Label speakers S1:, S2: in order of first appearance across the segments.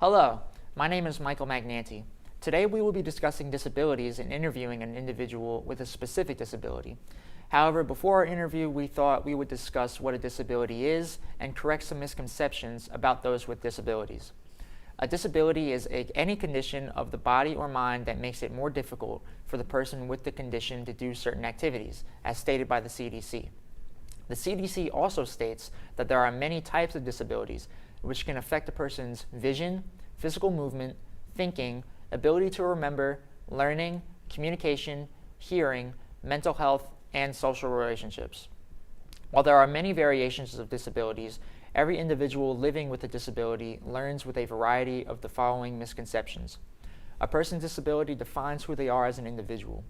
S1: Hello, my name is Michael Magnanti. Today we will be discussing disabilities and interviewing an individual with a specific disability. However, before our interview, we thought we would discuss what a disability is and correct some misconceptions about those with disabilities. A disability is any condition of the body or mind that makes it more difficult for the person with the condition to do certain activities, as stated by the CDC. The CDC also states that there are many types of disabilities which can affect a person's vision, physical movement, thinking, ability to remember, learning, communication, hearing, mental health, and social relationships. While there are many variations of disabilities, every individual living with a disability learns with a variety of the following misconceptions. A person's disability defines who they are as an individual.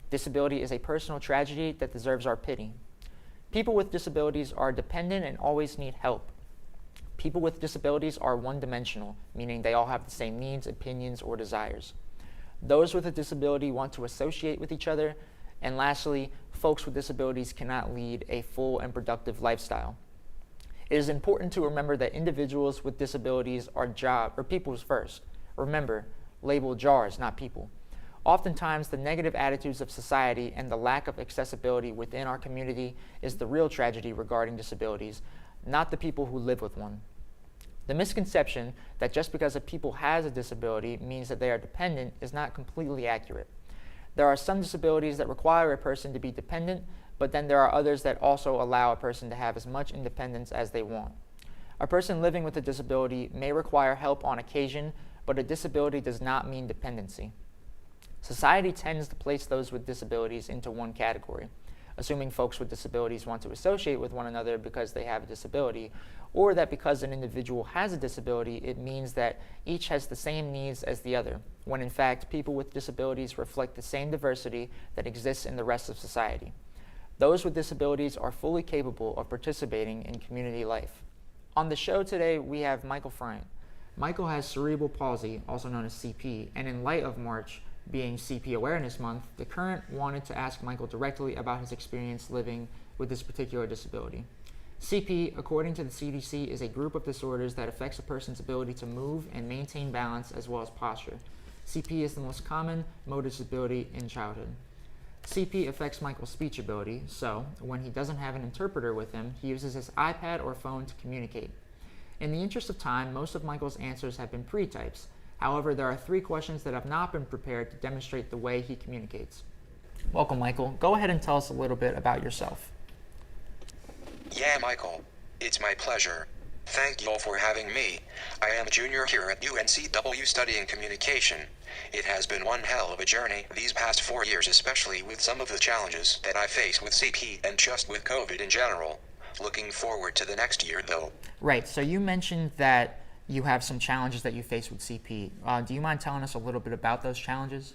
S1: Disability is a personal tragedy that deserves our pity. People with disabilities are dependent and always need help. People with disabilities are one-dimensional, meaning they all have the same needs, opinions, or desires. Those with a disability want to associate with each other. And lastly, folks with disabilities cannot lead a full and productive lifestyle. It is important to remember that individuals with disabilities are people's first. Remember, label jars, not people. Oftentimes, the negative attitudes of society and the lack of accessibility within our community is the real tragedy regarding disabilities, not the people who live with one. The misconception that just because a people has a disability means that they are dependent is not completely accurate. There are some disabilities that require a person to be dependent, but then there are others that also allow a person to have as much independence as they want. A person living with a disability may require help on occasion, but a disability does not mean dependency. Society tends to place those with disabilities into one category, assuming folks with disabilities want to associate with one another because they have a disability, or that because an individual has a disability, it means that each has the same needs as the other, when in fact, people with disabilities reflect the same diversity that exists in the rest of society. Those with disabilities are fully capable of participating in community life. On the show today, we have Michael Friant. Michael has cerebral palsy, also known as CP, and in light of March being CP Awareness Month, The Current wanted to ask Michael directly about his experience living with this particular disability. CP, according to the CDC, is a group of disorders that affects a person's ability to move and maintain balance as well as posture. CP is the most common motor disability in childhood. CP affects Michael's speech ability, so when he doesn't have an interpreter with him, he uses his iPad or phone to communicate. In the interest of time, most of Michael's answers have been pre-types. However, there are 3 questions that have not been prepared to demonstrate the way he communicates. Welcome, Michael. Go ahead and tell us a little bit about yourself.
S2: Yeah, Michael. It's my pleasure. Thank you all for having me. I am a junior here at UNCW studying communication. It has been one hell of a journey these past 4 years, especially with some of the challenges that I face with CP and just with COVID in general. Looking forward to the next year, though.
S1: Right, so you mentioned that you have some challenges that you face with CP. Do you mind telling us a little bit about those challenges?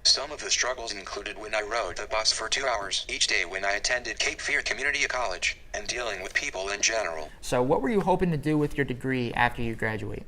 S2: Some of the struggles included when I rode the bus for 2 hours each day when I attended Cape Fear Community College, and dealing with people in general.
S1: So what were you hoping to do with your degree after you graduate?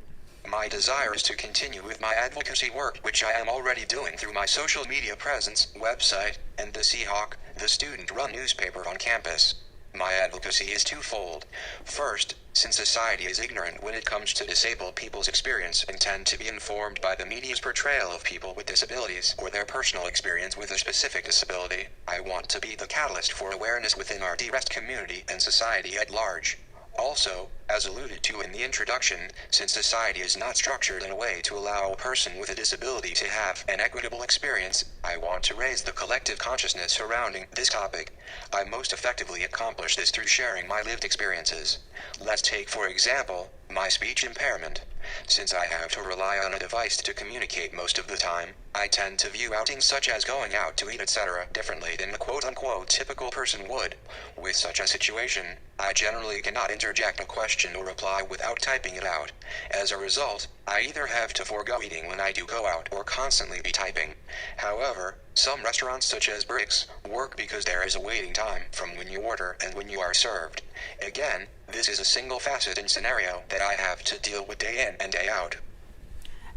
S2: My desire is to continue with my advocacy work, which I am already doing through my social media presence, website, and the Seahawk, the student-run newspaper on campus. My advocacy is twofold. First, since society is ignorant when it comes to disabled people's experience and tend to be informed by the media's portrayal of people with disabilities or their personal experience with a specific disability, I want to be the catalyst for awareness within our depressed community and society at large. Also, as alluded to in the introduction, since society is not structured in a way to allow a person with a disability to have an equitable experience, I want to raise the collective consciousness surrounding this topic. I most effectively accomplish this through sharing my lived experiences. Let's take, for example, my speech impairment. Since I have to rely on a device to communicate most of the time, I tend to view outings such as going out to eat, etc. differently than the quote-unquote typical person would. With such a situation, I generally cannot interject a question or reply without typing it out. As a result, I either have to forego eating when I do go out or constantly be typing. However, some restaurants such as Bricks work because there is a waiting time from when you order and when you are served. Again, this is a single-faceted scenario that I have to deal with day in and day out.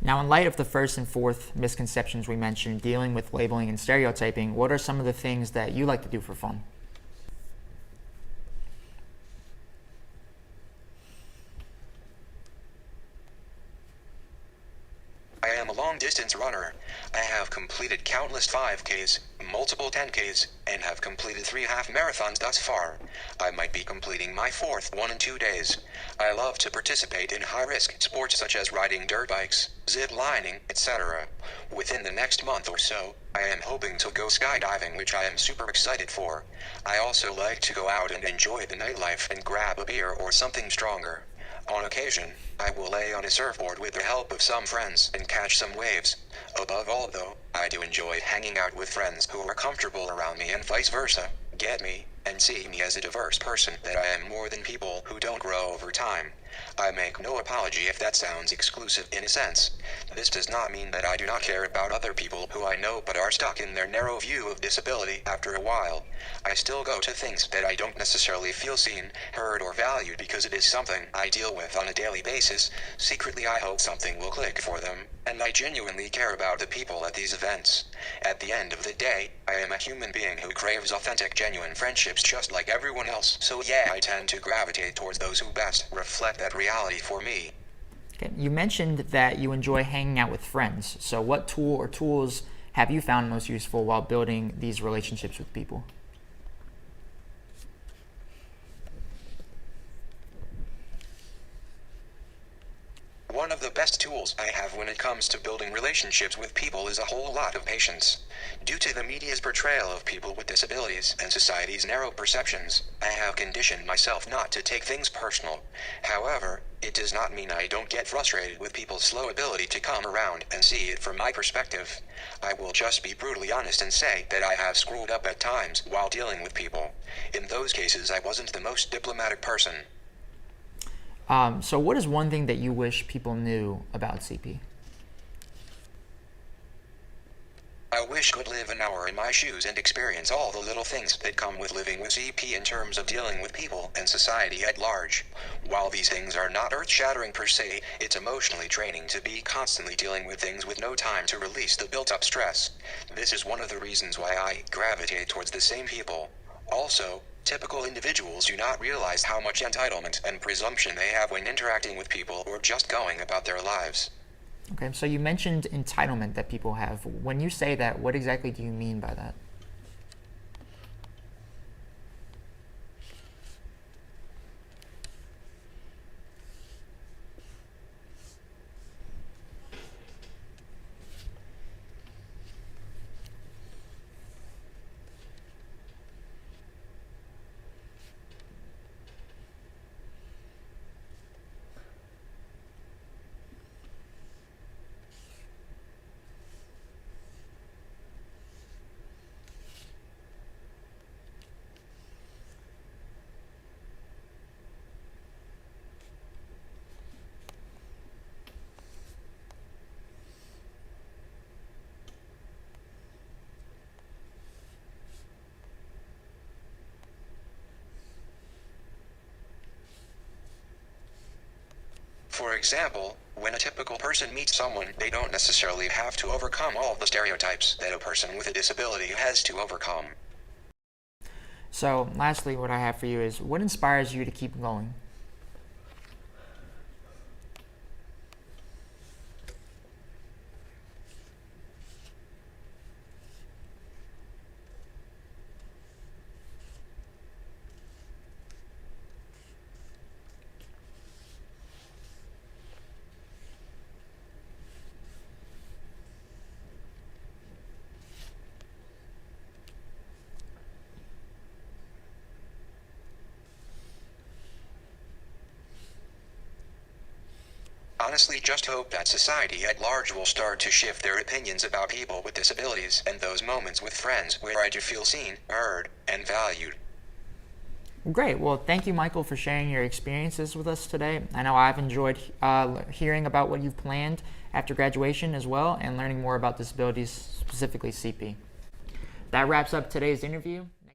S1: Now, in light of the first and fourth misconceptions we mentioned, dealing with labeling and stereotyping, what are some of the things that you like to do for fun?
S2: I am a long-distance runner. I have completed countless 5Ks, multiple 10Ks, and have completed 3 half marathons thus far. I might be completing my 4th one in 2 days. I love to participate in high-risk sports such as riding dirt bikes, zip lining, etc. Within the next month or so, I am hoping to go skydiving, which I am super excited for. I also like to go out and enjoy the nightlife and grab a beer or something stronger. On occasion, I will lay on a surfboard with the help of some friends and catch some waves. Above all though, I do enjoy hanging out with friends who are comfortable around me and vice versa, get me, and see me as a diverse person that I am more than people who don't grow over time. I make no apology if that sounds exclusive in a sense. This does not mean that I do not care about other people who I know but are stuck in their narrow view of disability after a while. I still go to things that I don't necessarily feel seen, heard, or valued because it is something I deal with on a daily basis. Secretly I hope something will click for them, and I genuinely care about the people at these events. At the end of the day, I am a human being who craves authentic, genuine friendships just like everyone else. So yeah, I tend to gravitate towards those who best reflect that reality for me.
S1: Okay. You mentioned that you enjoy hanging out with friends. So what tool or tools have you found most useful while building these relationships with people?
S2: One of the best tools I have when it comes to building relationships with people is a whole lot of patience. Due to the media's portrayal of people with disabilities and society's narrow perceptions, I have conditioned myself not to take things personal. However, it does not mean I don't get frustrated with people's slow ability to come around and see it from my perspective. I will just be brutally honest and say that I have screwed up at times while dealing with people. In those cases, I wasn't the most diplomatic person.
S1: So what is one thing that you wish people knew about CP?
S2: I wish I could live an hour in my shoes and experience all the little things that come with living with CP in terms of dealing with people and society at large. While these things are not earth-shattering per se, it's emotionally draining to be constantly dealing with things with no time to release the built-up stress. This is one of the reasons why I gravitate towards the same people. Also, typical individuals do not realize how much entitlement and presumption they have when interacting with people or just going about their lives.
S1: Okay, so you mentioned entitlement that people have. When you say that, what exactly do you mean by that?
S2: For example, when a typical person meets someone, they don't necessarily have to overcome all the stereotypes that a person with a disability has to overcome.
S1: So lastly, what I have for you is, what inspires you to keep going?
S2: Honestly, just hope that society at large will start to shift their opinions about people with disabilities and those moments with friends where I do feel seen, heard, and valued.
S1: Great. Well, thank you, Michael, for sharing your experiences with us today. I know I've enjoyed hearing about what you've planned after graduation as well, and learning more about disabilities, specifically CP. That wraps up today's interview.